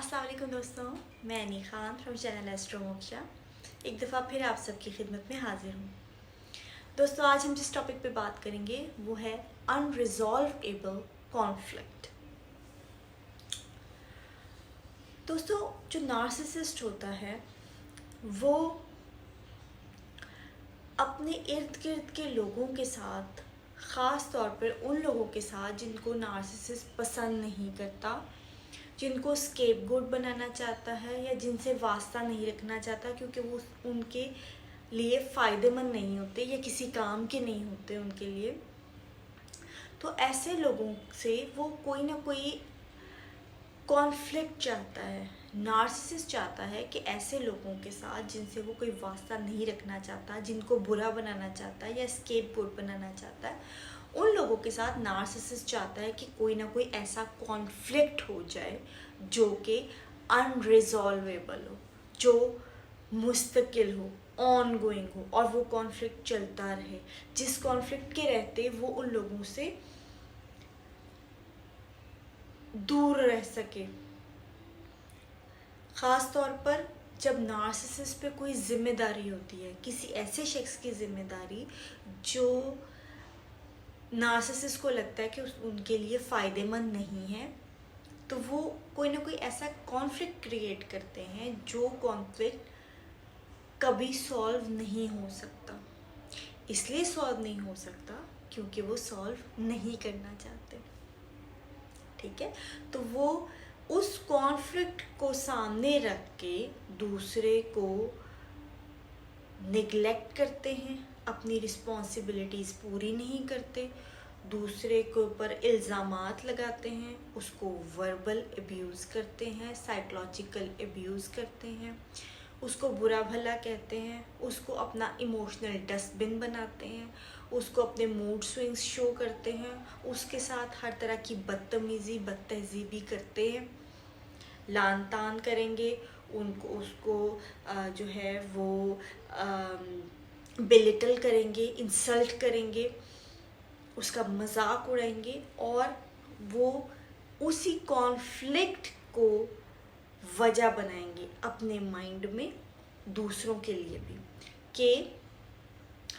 अस्सलाम वालेकुम दोस्तों, मैं अनी Khan from channel astro moksha एक दफ़ा फिर आप सबकी खिदमत में हाजिर हूँ। दोस्तों, आज हम जिस टॉपिक पे बात करेंगे वो है अनरिजॉल्वेबल कॉन्फ्लिक्ट। दोस्तों, जो नार्सिसिस्ट होता है वो अपने इर्द गिर्द के लोगों के साथ, ख़ास तौर पर उन लोगों के साथ जिनको नार्सिसिस्ट पसंद नहीं करता, जिनको स्केपगोट बनाना चाहता है या जिनसे वास्ता नहीं रखना चाहता क्योंकि वो उनके लिए फ़ायदेमंद नहीं होते या किसी काम के नहीं होते उनके लिए, तो ऐसे लोगों से वो कोई ना कोई कॉन्फ्लिक्ट चाहता है। नार्सिसिस्ट चाहता है कि ऐसे लोगों के साथ जिनसे वो कोई वास्ता नहीं रखना चाहता, जिनको बुरा बनाना चाहता है या स्केपगोट बनाना चाहता है, उन लोगों के साथ नार्सिसिस्ट चाहता है कि कोई ना कोई ऐसा कॉन्फ्लिक्ट हो जाए जो कि अनरिजॉल्वेबल हो, जो मुस्तकिल हो, ऑन गोइंग हो और वो कॉन्फ्लिक्ट चलता रहे, जिस कॉन्फ्लिक्ट के रहते वो उन लोगों से दूर रह सके। ख़ास तौर पर जब नार्सिसिस्ट पे कोई जिम्मेदारी होती है, किसी ऐसे शख्स की जिम्मेदारी जो नार्सिसिस्ट को लगता है कि उनके लिए फ़ायदेमंद नहीं है, तो वो कोई ना कोई ऐसा कॉन्फ्लिक्ट क्रिएट करते हैं जो कॉन्फ्लिक्ट कभी सॉल्व नहीं हो सकता। इसलिए सॉल्व नहीं हो सकता क्योंकि वो सॉल्व नहीं करना चाहते। ठीक है, तो वो उस कॉन्फ्लिक्ट को सामने रख के दूसरे को निगलेक्ट करते हैं, अपनी रिस्पॉन्सिबिलिटीज़ पूरी नहीं करते, दूसरे के ऊपर इल्ज़ामात लगाते हैं, उसको वर्बल अब्यूज़ करते हैं, साइकोलॉजिकल अब्यूज़ करते हैं, उसको बुरा भला कहते हैं, उसको अपना इमोशनल डस्टबिन बनाते हैं, उसको अपने मूड स्विंग्स शो करते हैं, उसके साथ हर तरह की बदतमीज़ी बदतहज़ीबी करते हैं, लान तान करेंगे, उसको जो है वो बेलिटल करेंगे, इंसल्ट करेंगे, उसका मजाक उड़ाएंगे और वो उसी कॉन्फ्लिक्ट को वजह बनाएंगे अपने माइंड में दूसरों के लिए भी कि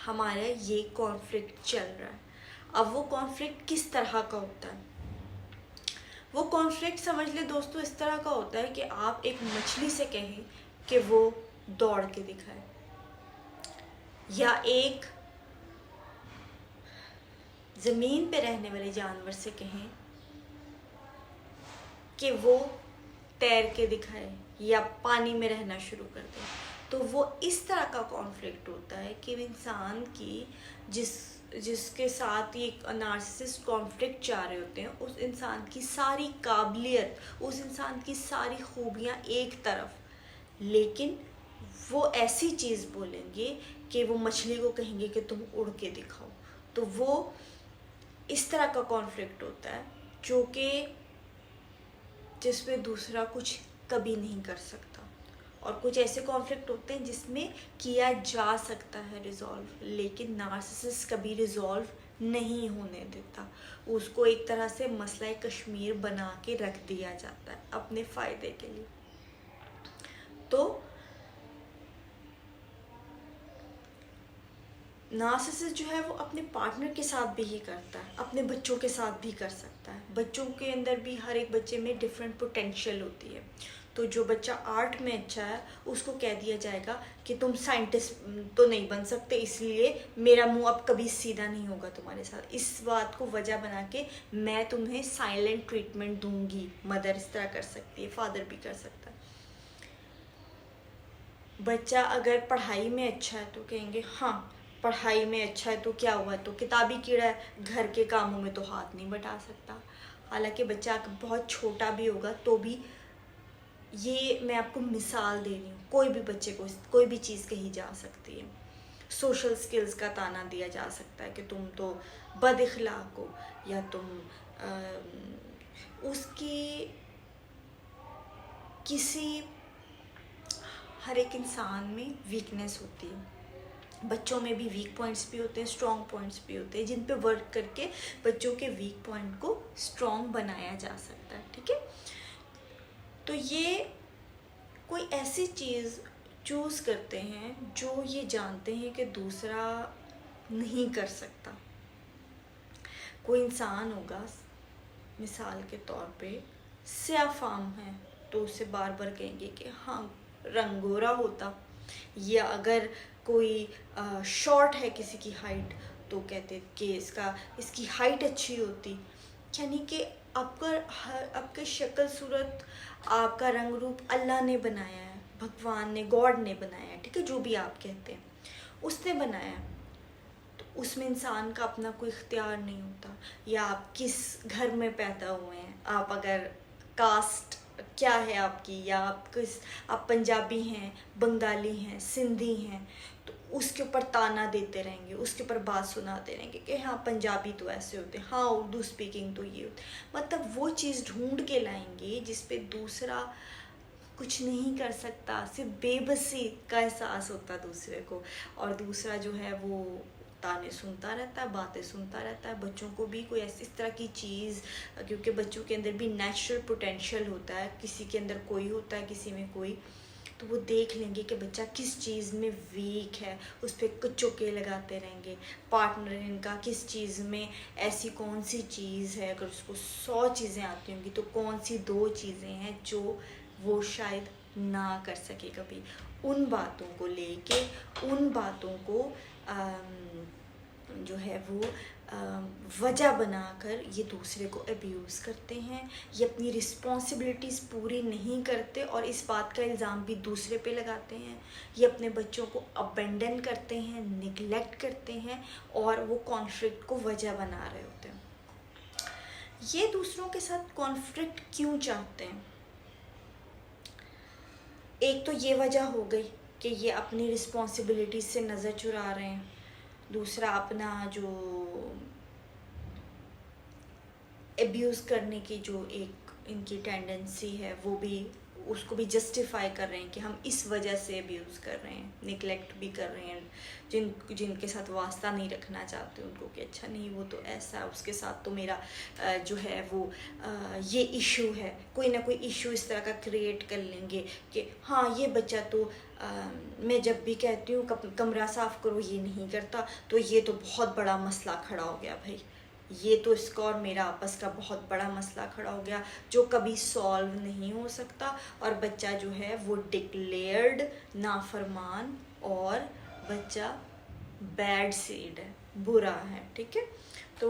हमारा ये कॉन्फ्लिक्ट चल रहा है। अब वो कॉन्फ्लिक्ट किस तरह का होता है? वो कॉन्फ्लिक्ट समझ ले दोस्तों इस तरह का होता है कि आप एक मछली से कहें कि वो दौड़ के दिखाए, या एक ज़मीन पे रहने वाले जानवर से कहें कि वो तैर के दिखाए या पानी में रहना शुरू कर दे। तो वो इस तरह का कॉन्फ्लिक्ट होता है कि इंसान की जिसके साथ ये नार्सिसिस्ट कॉन्फ्लिक्ट चाह रहे होते हैं, उस इंसान की सारी काबिलियत, उस इंसान की सारी खूबियाँ एक तरफ, लेकिन वो ऐसी चीज़ बोलेंगे कि वो मछली को कहेंगे कि तुम उड़ के दिखाओ। तो वो इस तरह का कॉन्फ्लिक्ट होता है जो कि जिसमें दूसरा कुछ कभी नहीं कर सकता, और कुछ ऐसे कॉन्फ्लिक्ट होते हैं जिसमें किया जा सकता है रिजॉल्व, लेकिन नार्सिसिस्ट कभी रिजॉल्व नहीं होने देता। उसको एक तरह से मसला कश्मीर बना के रख दिया जाता है अपने फ़ायदे के लिए। तो नार्सिसिस्ट जो है वो अपने पार्टनर के साथ भी ही करता है, अपने बच्चों के साथ भी कर सकता है। बच्चों के अंदर भी हर एक बच्चे में डिफरेंट पोटेंशियल होती है। तो जो बच्चा आर्ट में अच्छा है उसको कह दिया जाएगा कि तुम साइंटिस्ट तो नहीं बन सकते, इसलिए मेरा मुंह अब कभी सीधा नहीं होगा तुम्हारे साथ। इस बात को वजह बना के मैं तुम्हें साइलेंट ट्रीटमेंट दूंगी। मदर इस तरह कर सकती है, फादर भी कर सकता है। बच्चा अगर पढ़ाई में अच्छा है तो कहेंगे हाँ पढ़ाई में अच्छा है तो क्या हुआ, तो किताबी कीड़ा है, घर के कामों में तो हाथ नहीं बटा सकता। हालांकि बच्चा बहुत छोटा भी होगा तो भी, ये मैं आपको मिसाल दे रही हूँ, कोई भी बच्चे को कोई भी चीज़ कही जा सकती है। सोशल स्किल्स का ताना दिया जा सकता है कि तुम तो बद इखलाक हो, या तुम उसकी किसी, हर एक इंसान में वीकनेस होती है। बच्चों में भी वीक पॉइंट्स भी होते हैं, स्ट्रॉन्ग पॉइंट्स भी होते हैं, जिन पे वर्क करके बच्चों के वीक पॉइंट को स्ट्रॉन्ग बनाया जा सकता है। ठीक है, तो ये कोई ऐसी चीज़ चूज़ करते हैं जो ये जानते हैं कि दूसरा नहीं कर सकता। कोई इंसान होगा, मिसाल के तौर पे स्याह फाम है, तो उसे बार बार कहेंगे कि हाँ रंग गोरा होता, या अगर कोई शॉर्ट है किसी की हाइट तो कहते कि इसकी हाइट अच्छी होती। यानी कि आपका शक्ल सूरत, आपका रंग रूप अल्लाह ने बनाया है, भगवान ने, गॉड ने बनाया है, ठीक है, जो भी आप कहते हैं उसने बनाया है। तो उसमें इंसान का अपना कोई इख्तियार नहीं होता, या आप किस घर में पैदा हुए हैं, आप अगर कास्ट क्या है आपकी, या आप पंजाबी हैं, बंगाली हैं, सिंधी हैं, तो उसके ऊपर ताना देते रहेंगे, उसके ऊपर बात सुनाते रहेंगे कि हाँ पंजाबी तो ऐसे होते हैं, हाँ उर्दू स्पीकिंग तो ये होते, मतलब वो चीज़ ढूंढ के लाएंगे जिस पे दूसरा कुछ नहीं कर सकता, सिर्फ बेबसी का एहसास होता दूसरे को, और दूसरा जो है वो ताने सुनता रहता है, बातें सुनता रहता है। बच्चों को भी कोई ऐसी इस तरह की चीज़, क्योंकि बच्चों के अंदर भी नेचुरल पोटेंशियल होता है, किसी के अंदर कोई होता है, किसी में कोई, तो वो देख लेंगे कि बच्चा किस चीज़ में वीक है, उस पर चौके लगाते रहेंगे। पार्टनर इनका किस चीज़ में, ऐसी कौन सी चीज़ है, अगर उसको 100 चीज़ें आती होंगी तो कौन सी 2 चीज़ें हैं जो वो शायद ना कर सके कभी। उन बातों को लेके, उन बातों को जो है वो वजह बनाकर ये दूसरे को अब्यूज़ करते हैं, ये अपनी रिस्पॉन्सिबिलिटीज़ पूरी नहीं करते और इस बात का इल्ज़ाम भी दूसरे पे लगाते हैं। ये अपने बच्चों को अबेंडन करते हैं, निगलेक्ट करते हैं, और वो कॉन्फ्लिक्ट को वजह बना रहे होते हैं। ये दूसरों के साथ कॉन्फ्लिक्ट क्यों चाहते हैं? एक तो ये वजह हो गई कि ये अपनी रिस्पॉन्सिबिलिटी से नज़र चुरा रहे हैं। दूसरा, अपना जो एब्यूज़ करने की जो एक इनकी टेंडेंसी है, वो भी उसको भी जस्टिफाई कर रहे हैं कि हम इस वजह से अब्यूज़ कर रहे हैं, निगलेक्ट भी कर रहे हैं। जिनके साथ वास्ता नहीं रखना चाहते उनको, कि अच्छा नहीं वो तो ऐसा, उसके साथ तो मेरा जो है वो ये इशू है, कोई ना कोई इशू इस तरह का क्रिएट कर लेंगे कि हाँ ये बच्चा तो मैं जब भी कहती हूँ कमरा साफ़ करो ये नहीं करता, तो ये तो बहुत बड़ा मसला खड़ा हो गया भाई, ये तो इसका और मेरा आपस का बहुत बड़ा मसला खड़ा हो गया जो कभी सॉल्व नहीं हो सकता। और बच्चा जो है वो डिक्लेयर्ड नाफरमान, और बच्चा बैड सीड है, बुरा है, ठीक है। तो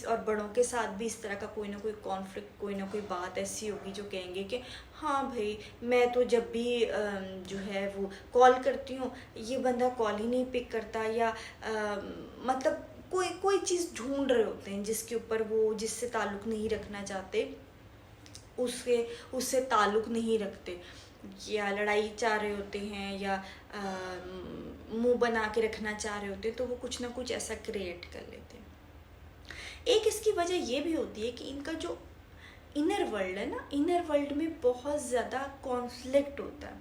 और बड़ों के साथ भी इस तरह का कोई ना कोई कॉन्फ्लिक्ट, कोई ना कोई बात ऐसी होगी जो कहेंगे कि हाँ भाई मैं तो जब भी जो है वो कॉल करती हूँ ये बंदा कॉल ही नहीं पिक करता, या मतलब कोई चीज़ ढूंढ रहे होते हैं जिसके ऊपर वो, जिससे ताल्लुक़ नहीं रखना चाहते, उससे ताल्लुक़ नहीं रखते, या लड़ाई चाह रहे होते हैं, या मुंह बना के रखना चाह रहे होते हैं, तो वो कुछ ना कुछ ऐसा क्रिएट कर लेते हैं। एक इसकी वजह ये भी होती है कि इनका जो इनर वर्ल्ड है ना, इनर वर्ल्ड में बहुत ज़्यादा कॉन्फ्लिक्ट होता है।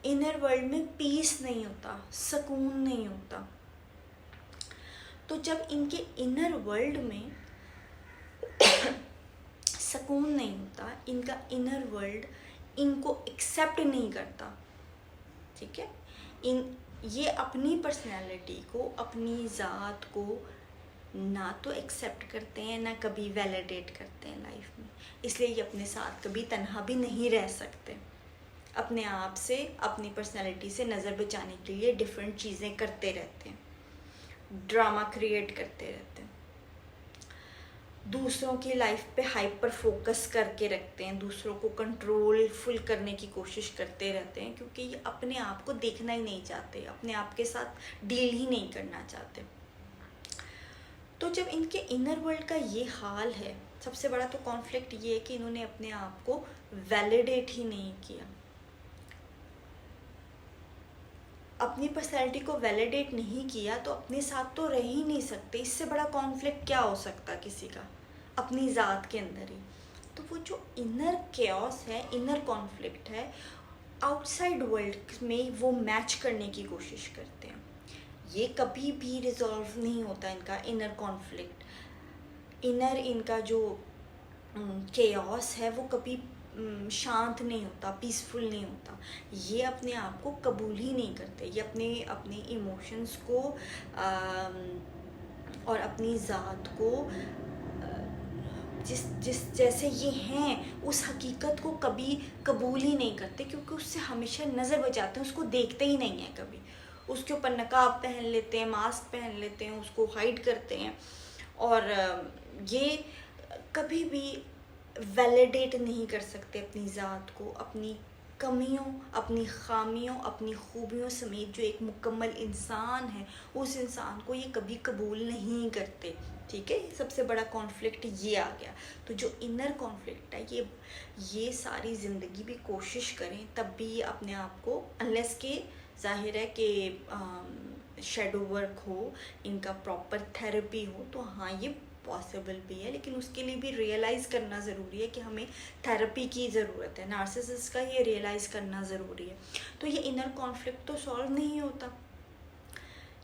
इनर वर्ल्ड में पीस नहीं होता, सुकून नहीं होता। तो जब इनके इनर वर्ल्ड में सुकून नहीं होता, इनका इनर वर्ल्ड इनको एक्सेप्ट नहीं करता, ठीक है, ये अपनी पर्सनैलिटी को, अपनी ज़ात को ना तो एक्सेप्ट करते हैं, ना कभी वैलिडेट करते हैं लाइफ में। इसलिए ये अपने साथ कभी तन्हा भी नहीं रह सकते। अपने आप से, अपनी पर्सनैलिटी से नज़र बचाने के लिए डिफरेंट चीज़ें करते रहते हैं, ड्रामा क्रिएट करते रहते हैं, दूसरों की लाइफ पे हाइपर फोकस करके रखते हैं, दूसरों को कंट्रोल फुल करने की कोशिश करते रहते हैं, क्योंकि ये अपने आप को देखना ही नहीं चाहते, अपने आप के साथ डील ही नहीं करना चाहते। तो जब इनके इनर वर्ल्ड का ये हाल है, सबसे बड़ा तो कॉन्फ्लिक्ट ये है कि इन्होंने अपने आप को वैलिडेट ही नहीं किया, अपनी पर्सनैलिटी को वैलिडेट नहीं किया, तो अपने साथ तो रह ही नहीं सकते। इससे बड़ा कॉन्फ्लिक्ट क्या हो सकता किसी का, अपनी ज़ात के अंदर ही। तो वो जो इनर केओस है, इनर कॉन्फ्लिक्ट है, आउटसाइड वर्ल्ड में वो मैच करने की कोशिश करते हैं। ये कभी भी रिजॉल्व नहीं होता इनका इनर कॉन्फ्लिक्ट, इनर इनका जो केओस है वो कभी शांत नहीं होता, पीसफुल नहीं होता। ये अपने आप को कबूल ही नहीं करते, ये अपने अपने इमोशंस को और अपनी ज़ात को जिस जिस जैसे ये हैं उस हकीकत को कभी कबूल ही नहीं करते, क्योंकि उससे हमेशा नज़र बचाते हैं, उसको देखते ही नहीं हैं कभी। उसके ऊपर नकाब पहन लेते हैं, मास्क पहन लेते हैं, उसको हाइड करते हैं, और ये कभी भी वैलिडेट नहीं कर सकते अपनी ज़ात को, अपनी कमियों, अपनी खामियों, अपनी खूबियों समेत जो एक मुकम्मल इंसान है, उस इंसान को ये कभी कबूल नहीं करते। ठीक है, सबसे बड़ा कॉन्फ्लिक्ट ये आ गया। तो जो इनर कॉन्फ्लिक्ट है, ये सारी ज़िंदगी भी कोशिश करें तब भी ये अपने आप को, अनलेस के जाहिर है कि शेडो वर्क हो, इनका प्रॉपर थेरेपी हो, तो हाँ ये पॉसिबल भी है, लेकिन उसके लिए भी रियलाइज़ करना ज़रूरी है कि हमें थेरेपी की ज़रूरत है। नार्सिसिस्ट का ये रियलाइज़ करना ज़रूरी है। तो ये इनर कॉन्फ्लिक्ट तो सॉल्व नहीं होता।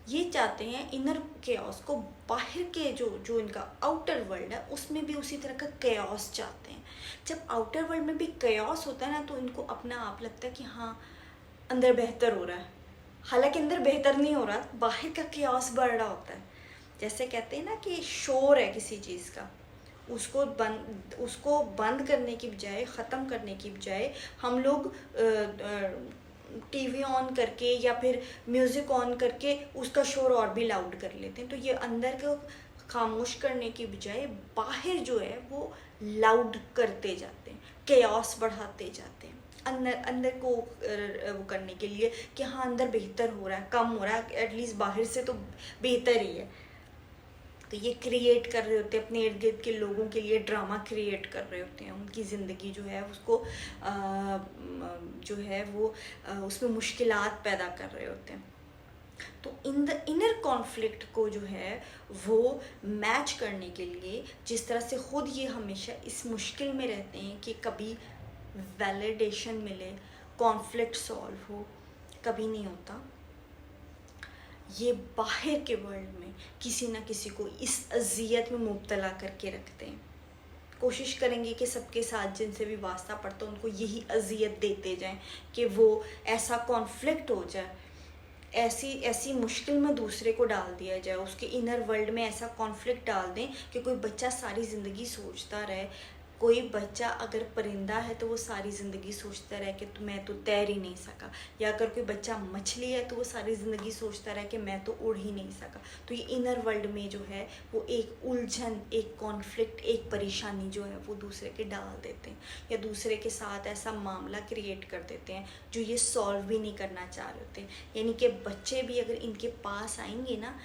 ये चाहते हैं इनर केओस को, बाहर के जो इनका आउटर वर्ल्ड है उसमें भी उसी तरह का केओस चाहते हैं। जब आउटर वर्ल्ड में भी केओस होता है ना, तो इनको अपना आप लगता है कि हाँ अंदर बेहतर हो रहा है, हालांकि अंदर बेहतर नहीं हो रहा, बाहर का केओस बढ़ रहा होता है। जैसे कहते हैं ना कि शोर है किसी चीज़ का, उसको बंद करने की बजाय, ख़त्म करने की बजाय हम लोग टीवी ऑन करके या फिर म्यूज़िक ऑन करके उसका शोर और भी लाउड कर लेते हैं। तो ये अंदर को खामोश करने की बजाय बाहर जो है वो लाउड करते जाते हैं, केओस बढ़ाते जाते हैं, अंदर को वो करने के लिए कि हाँ अंदर बेहतर हो रहा है, कम हो रहा है, एटलीस्ट बाहर से तो बेहतर ही है। तो ये क्रिएट कर रहे होते हैं अपने इर्द गिर्द के लोगों के लिए, ड्रामा क्रिएट कर रहे होते हैं। उनकी ज़िंदगी जो है उसको जो है वो उसमें मुश्किलात पैदा कर रहे होते हैं। तो इन द इनर कॉन्फ्लिक्ट को जो है वो मैच करने के लिए, जिस तरह से ख़ुद ये हमेशा इस मुश्किल में रहते हैं कि कभी वैलिडेशन मिले, कॉन्फ्लिक्ट सॉल्व हो, कभी नहीं होता। ये बाहर के वर्ल्ड में किसी ना किसी को इस अजियत में मुब्तला करके रखते हैं। कोशिश करेंगे कि सबके साथ जिनसे भी वास्ता पड़ता है उनको यही अजियत देते जाएं कि वो ऐसा कॉन्फ्लिक्ट हो जाए, ऐसी मुश्किल में दूसरे को डाल दिया जाए, उसके इनर वर्ल्ड में ऐसा कॉन्फ्लिक्ट डाल दें कि कोई बच्चा सारी ज़िंदगी सोचता रहे। कोई बच्चा अगर परिंदा है तो वो सारी ज़िंदगी सोचता रहे कि मैं तो तैर ही नहीं सका, या अगर कोई बच्चा मछली है तो वो सारी ज़िंदगी सोचता रहे कि मैं तो उड़ ही नहीं सका। तो ये इनर वर्ल्ड में जो है वो एक उलझन, एक कॉन्फ्लिक्ट, एक परेशानी जो है वो दूसरे के डाल देते हैं, या दूसरे के साथ ऐसा मामला क्रिएट कर देते हैं जो ये सॉल्व भी नहीं करना चाह रहे होते। यानी कि बच्चे भी अगर इनके पास आएंगे ना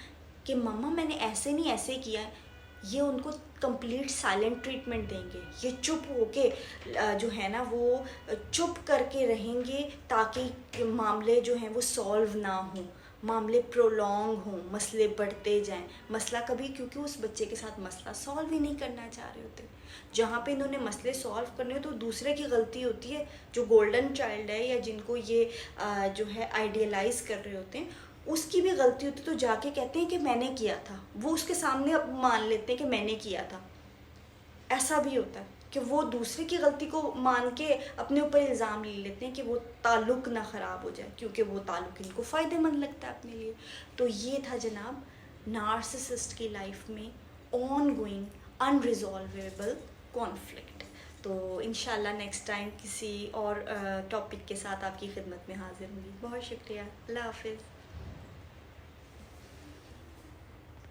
कि मम्मा मैंने ऐसे नहीं ऐसे किया है, ये उनको कंप्लीट साइलेंट ट्रीटमेंट देंगे। ये चुप होके जो है ना वो चुप करके रहेंगे ताकि मामले जो हैं वो सॉल्व ना हों, मामले प्रोलॉन्ग हों, मसले बढ़ते जाएं। मसला कभी, क्योंकि उस बच्चे के साथ मसला सॉल्व ही नहीं करना चाह रहे होते। जहाँ पे इन्होंने मसले सॉल्व करने हो तो दूसरे की गलती होती है, जो गोल्डन चाइल्ड है या जिनको ये जो है आइडियलाइज़ कर रहे होते हैं उसकी भी गलती होती, तो जाके कहते हैं कि मैंने किया था। वो उसके सामने अब मान लेते हैं कि मैंने किया था। ऐसा भी होता है कि वो दूसरे की गलती को मान के अपने ऊपर इल्ज़ाम ले लेते हैं कि वो ताल्लुक़ ना ख़राब हो जाए, क्योंकि वो ताल्लुक़ इनको फ़ायदेमंद लगता है अपने लिए। तो ये था जनाब नार्सिसिस्ट की लाइफ में ऑन गोइंग अनरिजॉल्वेबल कॉन्फ्लिक्ट। तो इंशाल्लाह नेक्स्ट टाइम किसी और टॉपिक के साथ आपकी खिदमत में हाजिर होंगी। बहुत शुक्रिया, अल्लाह हाफ़िज़।